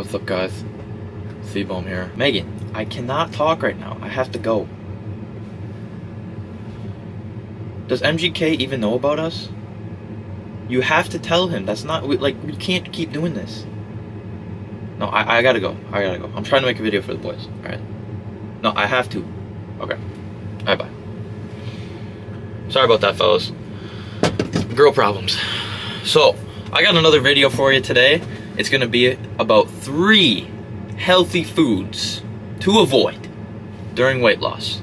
What's up, guys? Seabohm here. Megan, I cannot talk right now. I have to go. Does MGK even know about us? You have to tell him. That's not, we can't keep doing this. No, I gotta go. I'm trying to make a video for the boys, alright? No, I have to. Okay. Alright, bye. Sorry about that, fellas. Girl problems. So, I got another video for you today. It's gonna be about 3 healthy foods to avoid during weight loss.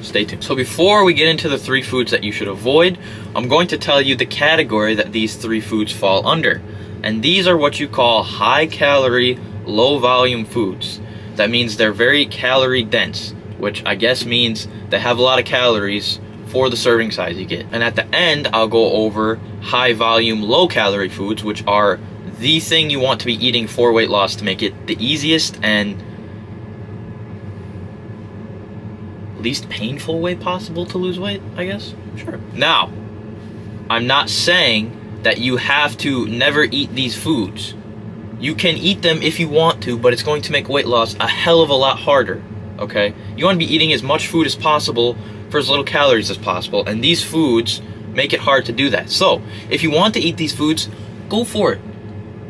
Stay tuned. So before we get into the 3 foods that you should avoid, I'm going to tell you the category that these 3 foods fall under. And these are what you call high calorie, low volume foods. That means they're very calorie dense, which I guess means they have a lot of calories for the serving size you get. And at the end, I'll go over high volume, low calorie foods, which are the thing you want to be eating for weight loss to make it the easiest and least painful way possible to lose weight, I guess. Sure. Now, I'm not saying that you have to never eat these foods. You can eat them if you want to, but it's going to make weight loss a hell of a lot harder, okay? You want to be eating as much food as possible for as little calories as possible, and these foods make it hard to do that. So, if you want to eat these foods, go for it.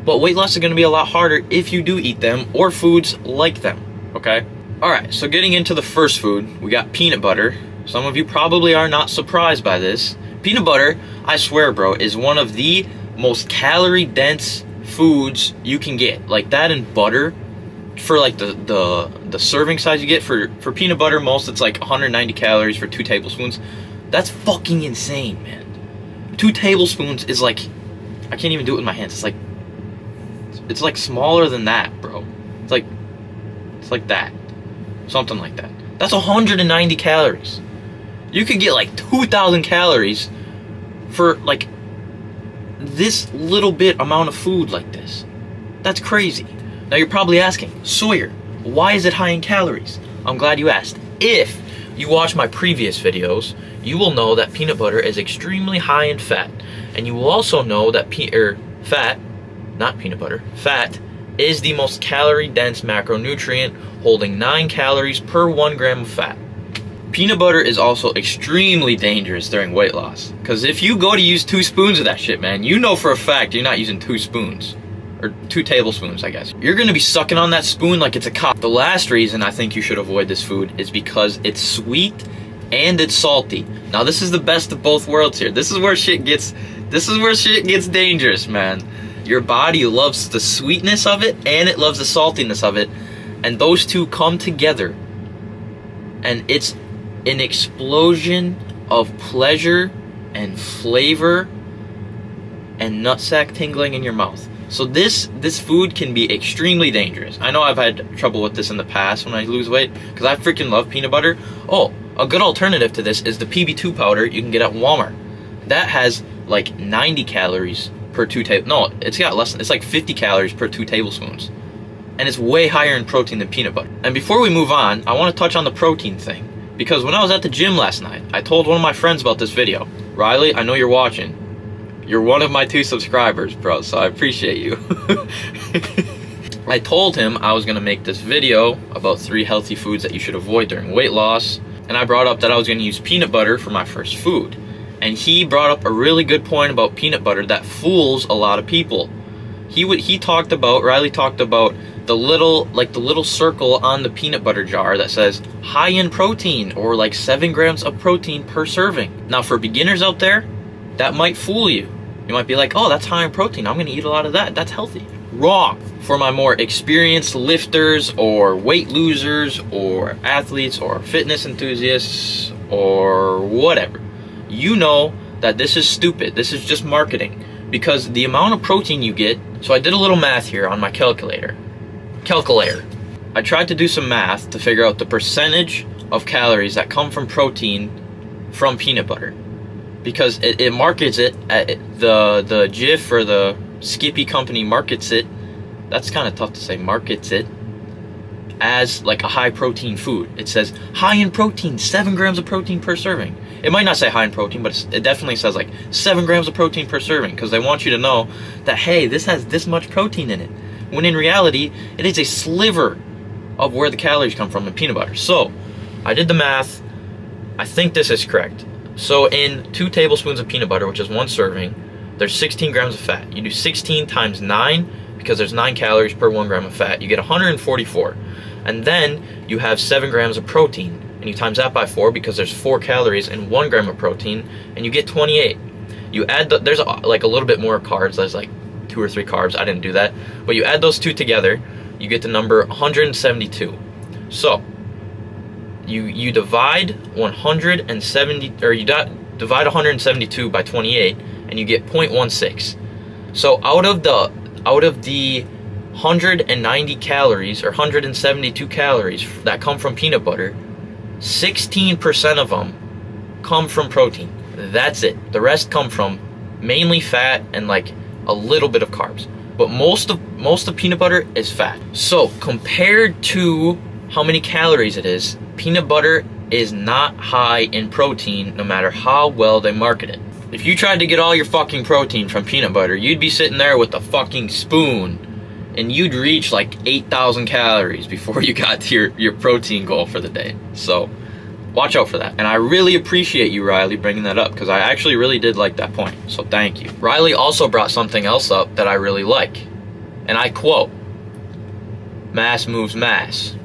But weight loss is going to be a lot harder if you do eat them, or foods like them, okay? Alright, so getting into the first food, we got peanut butter. Some of you probably are not surprised by this. Peanut butter, I swear bro, is one of the most calorie dense foods you can get. Like that and butter, for like the serving size you get for peanut butter, most it's like 190 calories for 2 tablespoons. That's fucking insane, man. 2 tablespoons is like, I can't even do it with my hands. It's like smaller than that, bro. It's like that. Something like that. That's 190 calories. You could get like 2,000 calories for like this little bit amount of food like this. That's crazy. Now you're probably asking, Sawyer, why is it high in calories? I'm glad you asked. If you watch my previous videos, you will know that peanut butter is extremely high in fat. And you will also know that fat is the most calorie dense macronutrient, holding 9 calories per 1 gram of fat. Peanut butter is also extremely dangerous during weight loss, because if you go to use 2 spoons of that shit, man, you know for a fact you're not using 2 spoons. Or 2 tablespoons, I guess. You're gonna be sucking on that spoon like it's a cock. The last reason I think you should avoid this food is because it's sweet and it's salty. Now this is the best of both worlds here. This is where shit gets dangerous, man. Your body loves the sweetness of it and it loves the saltiness of it, and those two come together and it's an explosion of pleasure and flavor and nutsack tingling in your mouth. So this food can be extremely dangerous. I know I've had trouble with this in the past when I lose weight, because I freaking love peanut butter. Oh, a good alternative to this is the PB2 powder you can get at Walmart. That has like 90 calories per 2 no, it's got less, it's like 50 calories per 2 tablespoons. And it's way higher in protein than peanut butter. And before we move on, I want to touch on the protein thing. Because when I was at the gym last night, I told one of my friends about this video. Riley, I know you're watching. You're one of my 2 subscribers, bro, so I appreciate you. I told him I was going to make this video about 3 healthy foods that you should avoid during weight loss. And I brought up that I was going to use peanut butter for my first food. And he brought up a really good point about peanut butter that fools a lot of people. Riley talked about the little circle on the peanut butter jar that says high in protein, or like 7 grams of protein per serving. Now for beginners out there, that might fool you. You might be like, oh, that's high in protein, I'm gonna eat a lot of that, that's healthy. Wrong. For my more experienced lifters or weight losers or athletes or fitness enthusiasts or whatever, you know that this is stupid. This is just marketing, because the amount of protein you get. So I did a little math here on my calculator. I tried to do some math to figure out the percentage of calories that come from protein from peanut butter, because it markets it at the Jif or the Skippy company markets it. That's kind of tough to say. Markets it as like a high protein food. It says high in protein, 7 grams of protein per serving. It might not say high in protein, but it definitely says like 7 grams of protein per serving, because they want you to know that, hey, this has this much protein in it. when in reality, it is a sliver of where the calories come from in peanut butter. So, I did the math. I think this is correct. So, in 2 tablespoons of peanut butter, which is 1 serving, there's 16 grams of fat. You do 16 times 9, because there's 9 calories per 1 gram of fat. You get 144. And then you have 7 grams of protein. And you times that by 4 because there's 4 calories in 1 gram of protein, and you get 28. You add there's like a little bit more carbs. There's like 2 or 3 carbs. I didn't do that, but you add those 2 together, you get the number 172. So you divide 170, or you divide 172 by 28, and you get 0.16. So out of the 190 calories or 172 calories that come from peanut butter, 16% of them come from protein. That's it. The rest come from mainly fat and like a little bit of carbs. But most of peanut butter is fat. So compared to how many calories it is, peanut butter is not high in protein no matter how well they market it. If you tried to get all your fucking protein from peanut butter, you'd be sitting there with a fucking spoon and you'd reach like 8,000 calories before you got to your protein goal for the day. So watch out for that. And I really appreciate you, Riley, bringing that up, because I actually really did like that point. So thank you. Riley also brought something else up that I really like. And I quote, "Mass moves mass."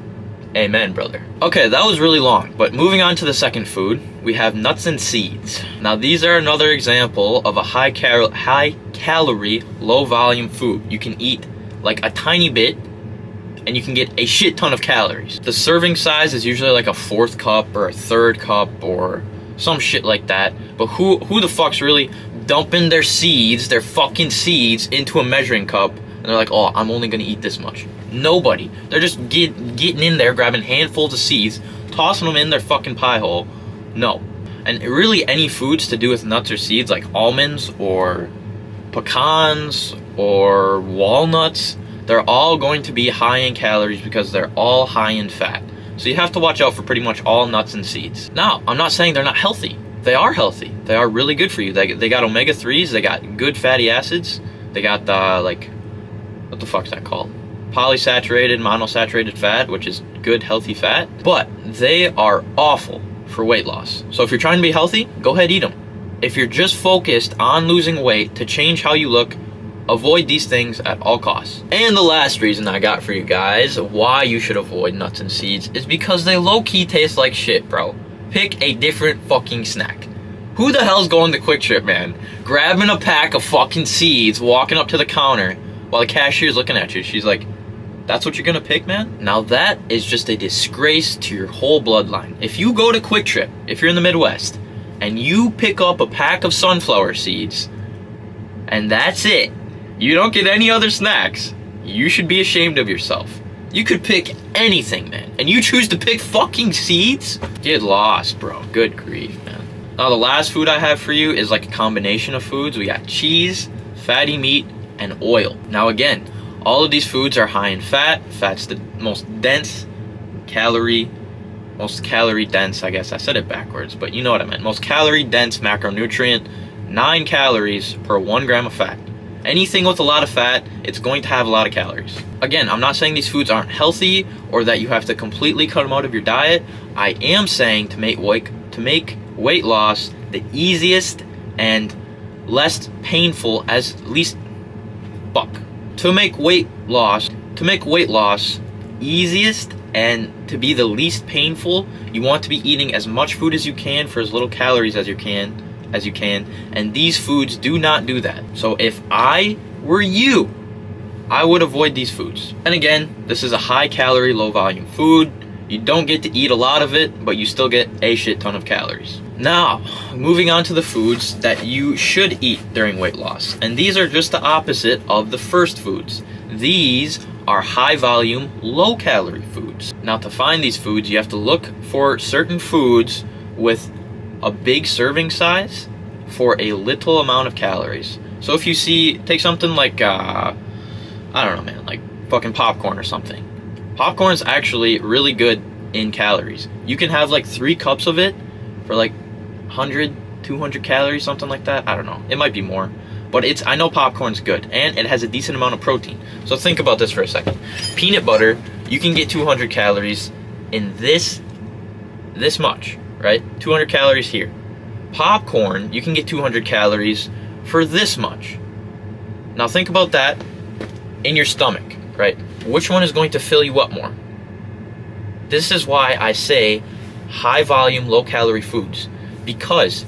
Amen, brother. Okay, that was really long, but moving on to the second food, we have nuts and seeds. Now these are another example of a high calorie, low volume food. You can eat like a tiny bit and you can get a shit ton of calories. The serving size is usually like a 4th cup or a 3rd cup or some shit like that. But who the fuck's really dumping their fucking seeds into a measuring cup and they're like, oh, I'm only gonna eat this much? Nobody. They're just getting in there, grabbing handfuls of seeds, tossing them in their fucking pie hole. No. And really any foods to do with nuts or seeds, like almonds or pecans or walnuts, they're all going to be high in calories because they're all high in fat. So you have to watch out for pretty much all nuts and seeds. Now, I'm not saying they're not healthy. They are healthy. They are really good for you. They got omega-3s, they got good fatty acids, they got like, what the fuck's that called? Polysaturated, monosaturated fat, which is good, healthy fat. But they are awful for weight loss. So if you're trying to be healthy, go ahead, eat them. If you're just focused on losing weight to change how you look, avoid these things at all costs. And the last reason I got for you guys why you should avoid nuts and seeds is because they low-key taste like shit, bro. Pick a different fucking snack. Who the hell's going to Quick Trip, man? Grabbing a pack of fucking seeds, walking up to the counter while the cashier's looking at you. She's like, that's what you're gonna pick, man? Now that is just a disgrace to your whole bloodline. If you go to Quick Trip, if you're in the Midwest, and you pick up a pack of sunflower seeds, and that's it, you don't get any other snacks, you should be ashamed of yourself. You could pick anything, man, and you choose to pick fucking seeds? Get lost, bro. Good grief, man. Now the last food I have for you is like a combination of foods. We got cheese, fatty meat, and oil. Now again, all of these foods are high in fat. Fat's the most calorie dense, I guess I said it backwards, but you know what I meant. Most calorie dense macronutrient, 9 calories per 1 gram of fat. Anything with a lot of fat, it's going to have a lot of calories. Again, I'm not saying these foods aren't healthy or that you have to completely cut them out of your diet. I am saying to make weight loss the easiest and less painful To make weight loss easiest and to be the least painful, you want to be eating as much food as you can for as little calories as you can, and these foods do not do that. So if I were you, I would avoid these foods. And again, this is a high calorie, low volume food. You don't get to eat a lot of it, but you still get a shit ton of calories. Now, moving on to the foods that you should eat during weight loss. And these are just the opposite of the first foods. These are high volume, low calorie foods. Now, to find these foods, you have to look for certain foods with a big serving size for a little amount of calories. So if you take something like, I don't know, man, like fucking popcorn or something. Popcorn is actually really good in calories. You can have like 3 cups of it for like 100, 200 calories, something like that. I don't know. It might be more. But I know popcorn's good, and it has a decent amount of protein. So think about this for a second. Peanut butter, you can get 200 calories in this much, right? 200 calories here. Popcorn, you can get 200 calories for this much. Now think about that in your stomach, right? Which one is going to fill you up more? This is why I say high volume, low calorie foods, because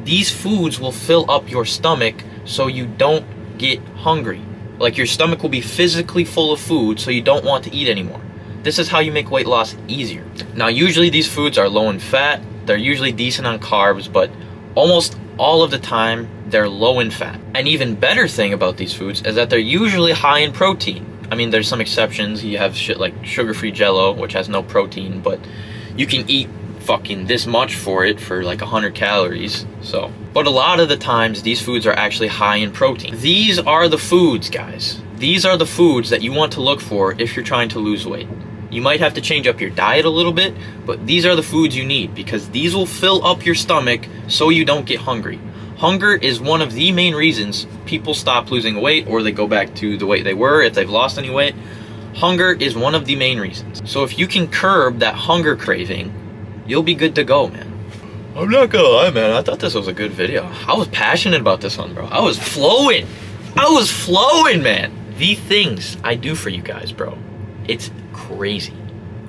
these foods will fill up your stomach so you don't get hungry. Like, your stomach will be physically full of food so you don't want to eat anymore. This is how you make weight loss easier. Now, usually these foods are low in fat, they're usually decent on carbs, but almost all of the time they're low in fat. An even better thing about these foods is that they're usually high in protein. I mean, there's some exceptions. You have shit like sugar-free Jell-O, which has no protein, but you can eat fucking this much for it for like 100 calories. So, but a lot of the times these foods are actually high in protein. These are the foods, guys. These are the foods that you want to look for if you're trying to lose weight. You might have to change up your diet a little bit, but these are the foods you need, because these will fill up your stomach so you don't get hungry. Hunger is one of the main reasons people stop losing weight, or they go back to the weight they were if they've lost any weight. Hunger is one of the main reasons. So if you can curb that hunger craving, you'll be good to go, man. I'm not gonna lie, man. I thought this was a good video. I was passionate about this one, bro. I was flowing, man. The things I do for you guys, bro, it's crazy.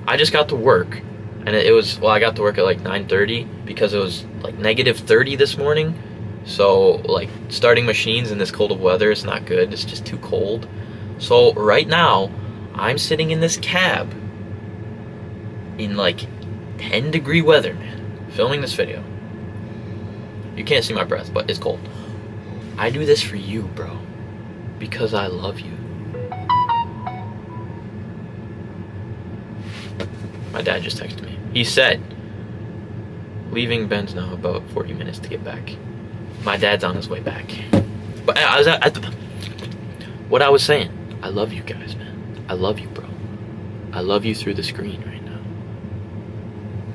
I just got to work, and it was, well, I got to work at like 9:30 because it was like -30 this morning. So, like, starting machines in this cold of weather is not good. It's just too cold. So right now, I'm sitting in this cab in like 10-degree weather, man, filming this video. You can't see my breath, but it's cold. I do this for you, bro, because I love you. My dad just texted me. He said, leaving Ben's now about 40 minutes to get back. My dad's on his way back. But I was what I was saying, I love you guys, man. I love you, bro. I love you through the screen right now.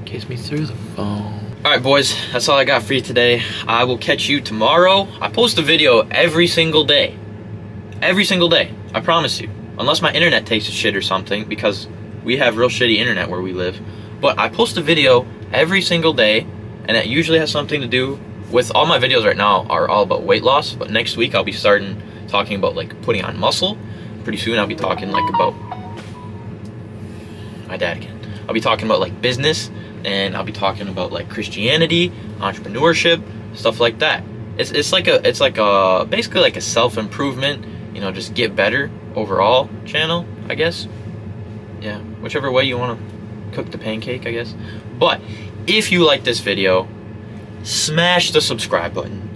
Kiss me through the phone. Alright, boys, that's all I got for you today. I will catch you tomorrow. I post a video every single day. Every single day. I promise you. Unless my internet takes a shit or something, because we have real shitty internet where we live. But I post a video every single day, and it usually has something to do with, all my videos right now are all about weight loss, but next week I'll be starting talking about like putting on muscle. Pretty soon I'll be talking like about my dad again. I'll be talking about like business, and I'll be talking about like Christianity, entrepreneurship, stuff like that. It's like a basically like a self-improvement, you know, just get better overall channel, I guess. Yeah, whichever way you want to cook the pancake, I guess. But if you like this video, smash the subscribe button,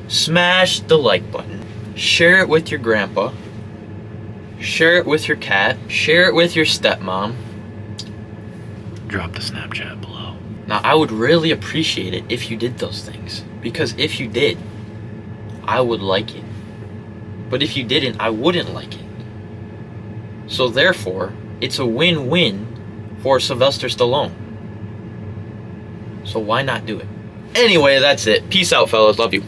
smash the like button, share it with your grandpa, share it with your cat, share it with your stepmom, drop the Snapchat below. Now, I would really appreciate it if you did those things, because if you did, I would like it. But if you didn't, I wouldn't like it. So therefore, it's a win-win for Sylvester Stallone. So why not do it? Anyway, that's it. Peace out, fellas. Love you.